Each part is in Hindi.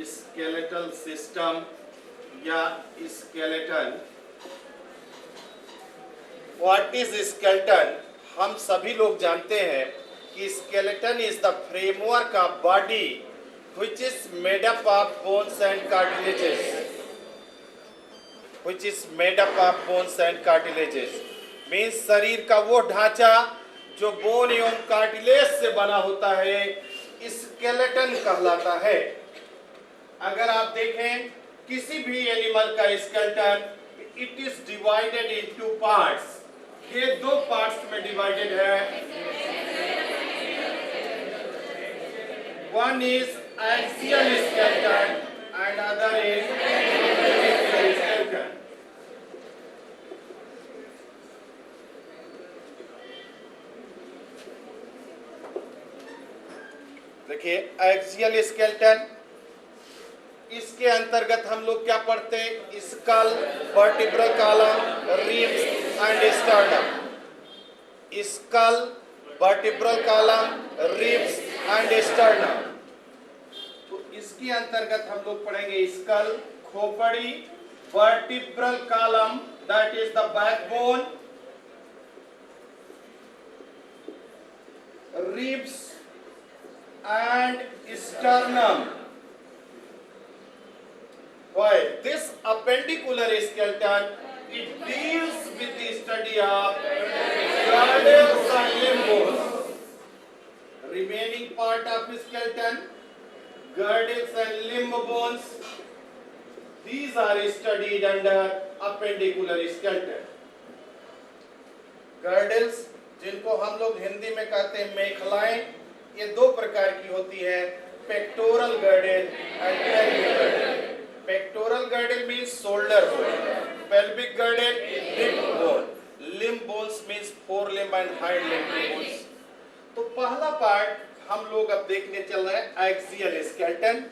स्केलेटल सिस्टम या स्केलेटन। What is skeleton? हम सभी लोग जानते हैं कि skeleton is the framework of body which is made up of bones and cartilages, which is made up of bones and cartilages means शरीर का वो ढांचा जो बोन एवं कार्टिलेज से बना होता है स्केलेटन कहलाता है। अगर आप देखें किसी भी एनिमल का skeleton, it is divided in two parts. ये दो पार्ट्स में डिवाइडेड है। One is axial skeleton and other is axial skeleton. देखिए एक्सियल स्केलेटन, इसके अंतर्गत हम लोग क्या पढ़ते हैं? Skull, vertebral column, ribs and sternum. Skull, vertebral column, ribs and sternum. इसके अंतर्गत हम लोग पढ़ेंगे स्कल, खोपड़ी, vertebral column that is the backbone, ribs and sternum. Why? This appendicular skeleton, it deals with the study of girdles and limb bones. Remaining part of skeleton, girdles and limb bones, these are studied under appendicular skeleton. girdles, जिनको हम लोग हिंदी में कहते हैं मेखलाएं, ये दो प्रकार की होती है, pectoral girdle and pelvic girdle. Pectoral girdle means shoulder bone, pelvic girdle hip bone, limb bones means forelimb and hind limb bones. तो पहला पार्ट हम लोग अब देखने चल रहे हैं एक्सियल स्केलेटन।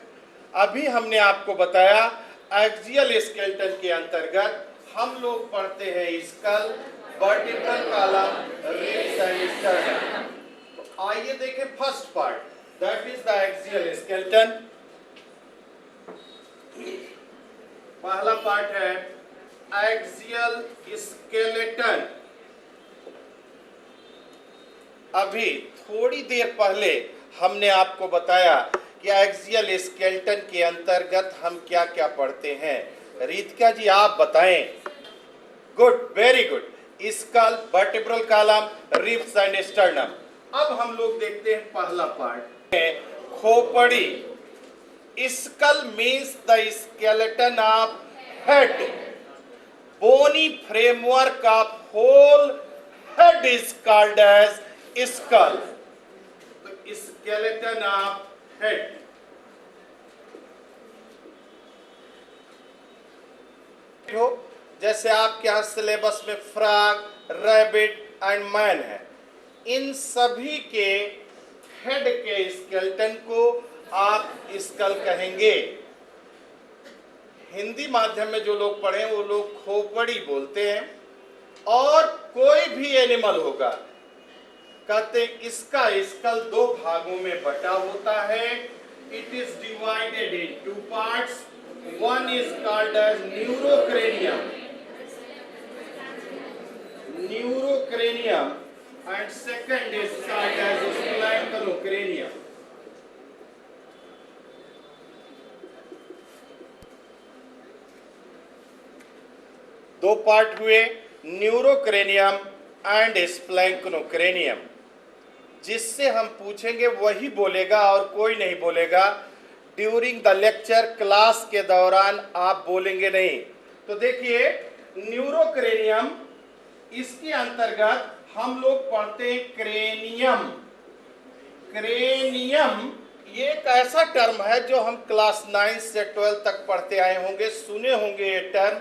अभी हमने आपको बताया एक्सियल स्केलेटन के अंतर्गत हम लोग पढ़ते हैं skull, vertebral column, ribs and sternum. तो आइए देखें first part, that is the axial skeleton. पहला पार्ट है एक्सियल स्केलेटन। अभी थोड़ी देर पहले हमने आपको बताया कि एक्सियल स्केलेटन के अंतर्गत हम क्या क्या पढ़ते हैं। रीतिका जी आप बताएं। Good, very good. Skull, vertebral column, ribs and sternum. अब हम लोग देखते हैं पहला पार्ट, खोपड़ी। Skull means the skeleton of head, bony framework of whole head is called as skull. तो स्केलेटन ऑफ हेड, जैसे आपके यहाँ सिलेबस में फ्रॉग, रैबिट एंड मैन है, इन सभी के हेड के स्केलेटन को आप स्कल कहेंगे। हिंदी माध्यम में जो लोग पढ़े वो लोग खोपड़ी बोलते हैं। और कोई भी एनिमल होगा, कहते हैं इसका स्कल दो भागों में बटा होता है। It is divided in two parts. One is called as neurocranium, neurocranium, and second is called as splanchnocranium. दो पार्ट हुए, न्यूरोक्रेनियम एंड स्प्लैंक्नोक्रेनियम। जिससे हम पूछेंगे वही बोलेगा और कोई नहीं बोलेगा। ड्यूरिंग द लेक्चर, क्लास के दौरान आप बोलेंगे नहीं। तो देखिए न्यूरोक्रेनियम, इसके अंतर्गत हम लोग पढ़ते हैं क्रेनियम। क्रेनियम ये एक ऐसा टर्म है जो हम क्लास 9 से 12 तक पढ़ते आए होंगे, सुने होंगे ये टर्म।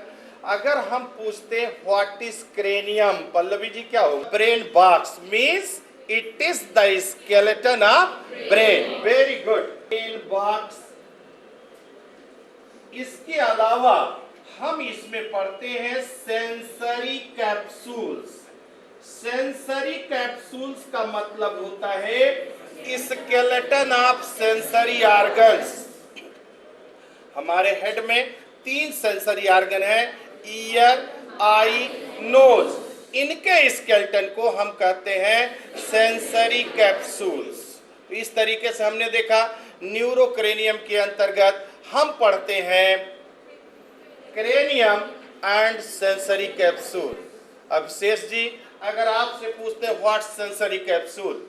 अगर हम पूछते हैं what is cranium, Pallavi ji क्या होगा? Brain box means it is the skeleton of brain. Very good, brain box. इसके अलावा हम इसमें पढ़ते हैं सेंसरी कैप्सूल्स। सेंसरी कैप्सूल्स का मतलब होता है स्केलेटन ऑफ सेंसरी ऑर्गन्स। हमारे हेड में 3 सेंसरी ऑर्गन है, ईयर, आई, नोज। इनके स्केलेटन को हम कहते हैं सेंसरी कैप्सूल्स। तो इस तरीके से हमने देखा न्यूरोक्रेनियम के अंतर्गत हम पढ़ते हैं क्रेनियम एंड सेंसरी कैप्सूल। अब शेष जी, अगर आपसे पूछते हैं what sensory capsule?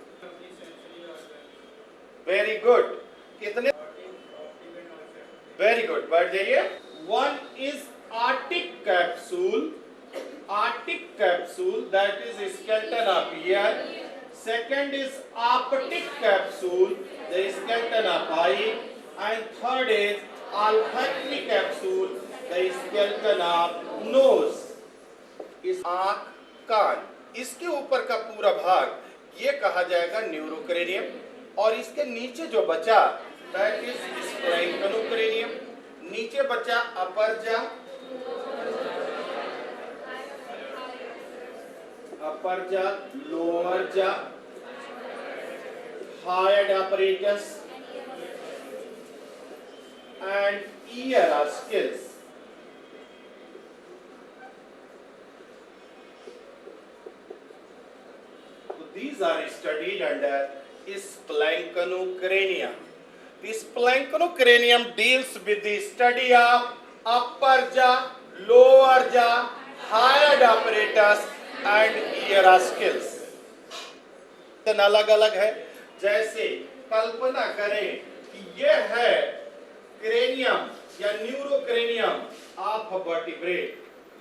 Very good, कितने? वेरी गुड, बैठ जाइए। One is Arctic capsule, Arctic capsule that is skeleton of ear. Second is optic capsule, the skeleton of eye. And third is olfactory capsule, the skeleton of nose. इस आंख, कान, इसके ऊपर का पूरा भाग ये कहा जाएगा न्यूरोक्रेनियम, और इसके नीचे जो बचा दैट इज स्प्लैंक्नोक्रेनियम। नीचे बचा अपर जा, अपर जा, लोअर जा, higher apparatus and ear skills. So these are studied under splanchnicranium. The splanchnicranium deals with the study of upper jaw, lower jaw, hyoid apparatus and ear skills. अलग अलग है। जैसे कल्पना करें कि यह है क्रेनियम या न्यूरोक्रेनियम ऑफ वर्टिब्रेट।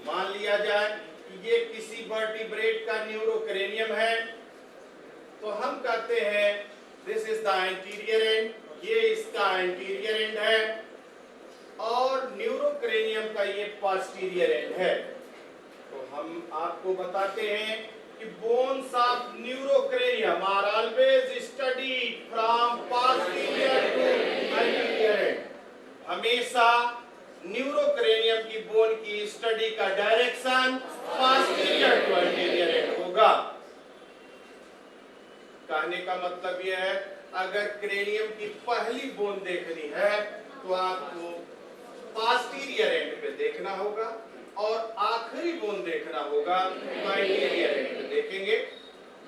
मान लिया जाए कि ये किसी वर्टिब्रेट का न्यूरोक्रेनियम है, तो हम कहते हैं this is the anterior and, ये इसका एंटीरियर एंड है, और न्यूरोक्रेनियम का ये पोस्टीरियर एंड है। तो हम आपको बताते हैं कि bones of neurocranium are always studied from posterior to anterior end. हमेशा न्यूरोक्रेनियम की बोन की स्टडी का direction posterior to anterior end होगा। कहने का मतलब यह है, अगर क्रेनियम की पहली बोन देखनी है तो आपको पोस्टीरियर एंड पे देखना होगा, और आखिरी बोन देखना होगा तो एंटीरियर एंड पे देखेंगे।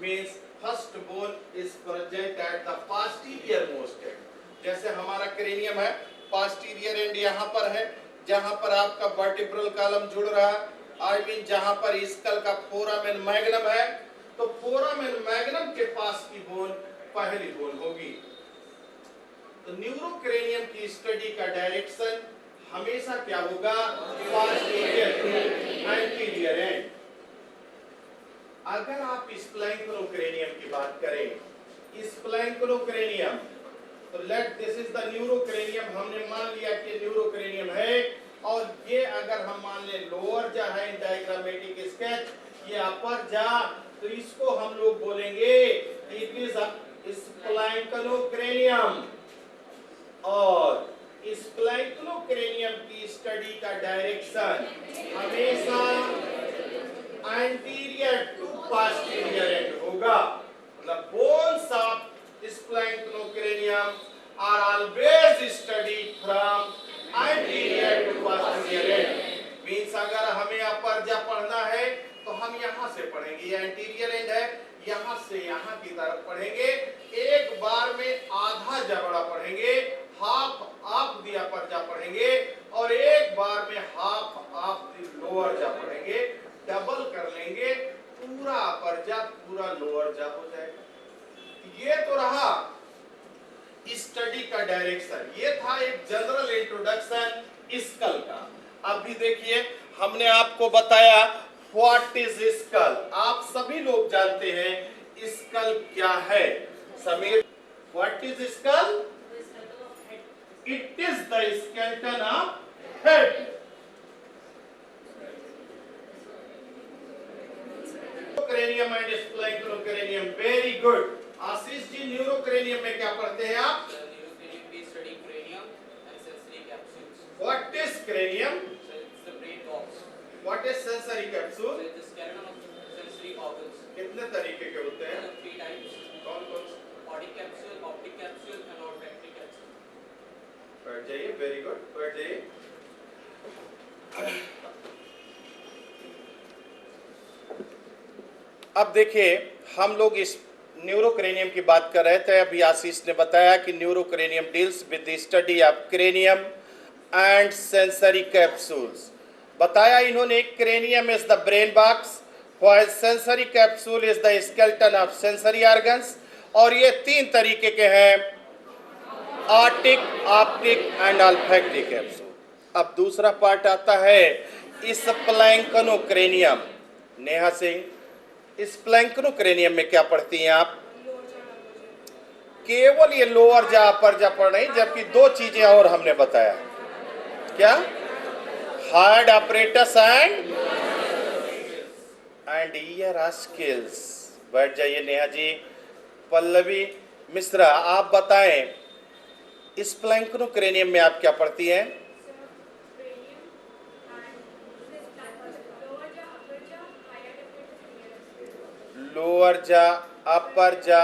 Means first bone is present at the posterior most and. जैसे हमारा क्रेनियम है, पोस्टीरियर एंड यहाँ पर है, जहां पर आपका वर्टिब्रल कॉलम जुड़ रहा है, आई मीन जहां पर स्कल का फोरामेन मैग्नम है, तो फोरामेन मैग्नम के पास की बोन पहली बोन होगी। तो न्यूरोक्रेनियम की स्टडी का डायरेक्शन हमेशा क्या होगा? Posterior to anterior end. अगर आप स्प्लैंक्नोक्रेनियम की बात करें, स्प्लैंक्नोक्रेनियम, तो let this is the neurocranium. हमने मान लिया कि न्यूरोक्रेनियम है, और ये अगर हम मान ले लोअर जा है इन डायग्रामेटिक स्केच, ये अपर जा, तो इसको हम लोग बोलेंगे इट इज स्प्लैंक्नोक्रेनियम। और स्प्लैंक्नोक्रेनियम की स्टडी का डायरेक्शन हमेशा एंटीरियर टू पोस्टीरियर एंड होगा। मतलब bones of splanchnocranium are always studied from anterior to posterior end. Means अगर हमें अपर जा पढ़ना है तो हम यहाँ से पढ़ेंगे, ये एंटीरियर एंड है, यहाँ से यहाँ की तरफ पढ़ेंगे। एक बार में आधा जबड़ा पढ़ेंगे, हाफ ऑफ द अपर जा पढ़ेंगे, और एक बार में हाफ ऑफ द लोअर जा पढ़ेंगे। डबल कर लेंगे, पूरा अपर जा पूरा लोअर जा हो जाएगा। ये तो रहा स्टडी का डायरेक्शन। ये था एक जनरल इंट्रोडक्शन स्कल का। अब भी देखिए, हमने आपको बताया व्हाट इज स्कल। आप सभी लोग जानते हैं स्कल क्या है। Sameer, what is skull? It is the skeleton of head. Neurocranium and splanchnocranium, very good. Ashish ji, neurocranium में क्या पढ़ते हैं आप? What is cranium? It's the brain box. What is sensory capsule? So it's the skeleton of sensory organs. कितने तरीके के होते हैं? 3 types. कौन कौन से? Auditory capsule, optic capsule, and olfactory capsule. बैठ जाइए, वेरी गुड, बैठ जाइए। अब देखिए, हम लोग इस न्यूरोक्रेनियम की बात कर रहे थे। अभी आशीष ने बताया कि neurocranium deals with the study of cranium and sensory capsules. बताया इन्होंने, cranium is the brain box, while sensory capsule is the skeleton of sensory organs. और ये तीन तरीके के हैं, ऑप्टिक, ऑप्टिक एंड ऑल्फैक्टिक कैप्सूल। अब दूसरा पार्ट आता है स्प्लैंक्नोक्रेनियम। नेहा सिंह, स्प्लैंक्नोक्रेनियम में क्या पढ़ती हैं आप? केवल ये लोअर जा अपर जा पढ़ रही, जबकि दो चीजें और हमने बताया। क्या? Hard apparatus and ear ossicles. बैठ जाइए नेहा जी। पल्लवी मिश्रा, आप बताएं स्प्लैंक्नोक्रेनियम में आप क्या पढ़ती हैं? Lower jaw, upper jaw,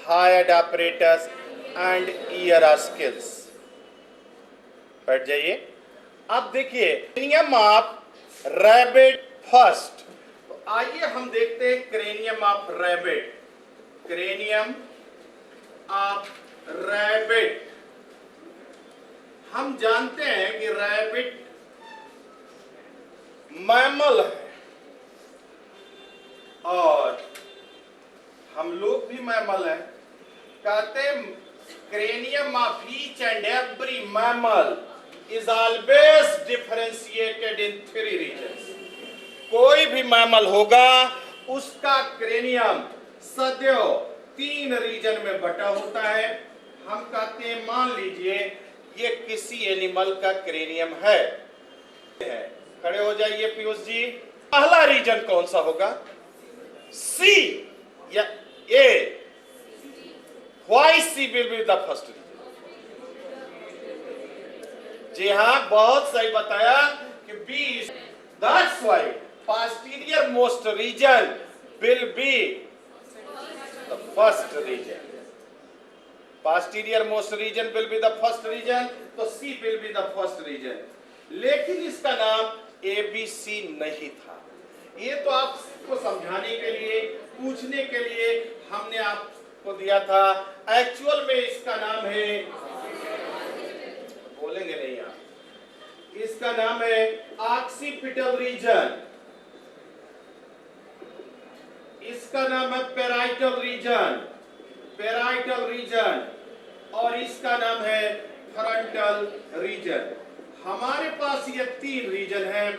hyoid apparatus and ear ossicles. बैठ जाइए। अब देखिए, क्रेनियम ऑफ रैबिट फर्स्ट। तो आइए हम देखते हैं cranium of rabbit. Cranium of rabbit, हम जानते हैं कि रैबिट मैमल है और हम लोग भी मैमल हैं। कहते हैं cranium of each and every mammal is always differentiated in 3 regions. कोई भी मैमल होगा, उसका क्रेनियम सदैव 3 रीजन में बटा होता है। हम कहते हैं, मान लीजिए ये किसी एनिमल का क्रेनियम है। खड़े हो जाइए पीयूष जी। पहला रीजन कौन सा होगा? सी या A? Why C will be the first region? जी हाँ, बहुत सही बताया कि B. That's why posterior most region will be the first region. Posterior most region will be the first region, तो C will be the first region। लेकिन इसका नाम ABC नहीं था। ये तो आपको समझाने के लिए, पूछने के लिए हमने आपको दिया था। एक्चुअल में इसका नाम है, बोलेंगे नहीं आप, इसका नाम है ऑक्सीपिटल रीजन। इसका नाम है पेराइटल रीजन, पेराइटल रीजन। और इसका नाम है फ्रंटल रीजन। हमारे पास ये 3 रीजन हैं,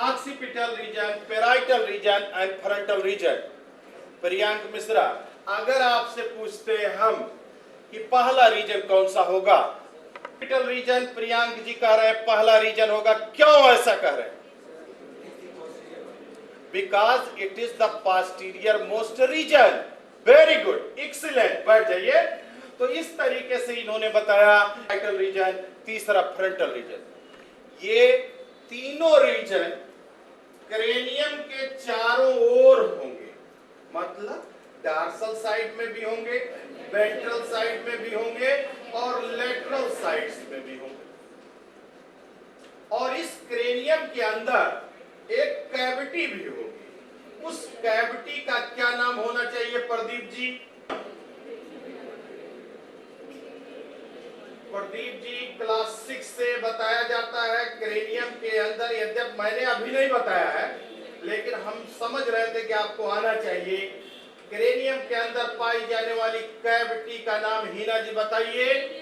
occipital region, parietal region and frontal region. Priyank Mishra, अगर आपसे पूछते हैं हम कि पहला रीजन कौन सा होगा? Occipital reason. प्रियांक जी कह रहे हैं पहला रीजन होगा। क्यों ऐसा कह रहे हैं? Because it is the posterior most region। Very good, excellent। बैठ जाइए। तो इस तरीके से इन्होंने बताया पेराइटल रीजन, तीसरा फ्रंटल रीजन। ये तीनों रीजन क्रेनियम के चारों ओर होंगे, मतलब डार्सल साइड में भी होंगे, वेंट्रल साइड में भी होंगे और लेटरल साइड्स में भी होंगे। और इस क्रेनियम के अंदर एक कैविटी भी होगी। उस कैविटी का क्या नाम होना चाहिए प्रदीप जी? प्रदीप जी, क्लास 6 से बताया जाता है क्रेनियम के अंदर, यद्यप मैंने अभी नहीं बताया है लेकिन हम समझ रहे थे कि आपको आना चाहिए। क्रेनियम के अंदर पाई जाने वाली कैविटी का नाम हीना जी बताइए।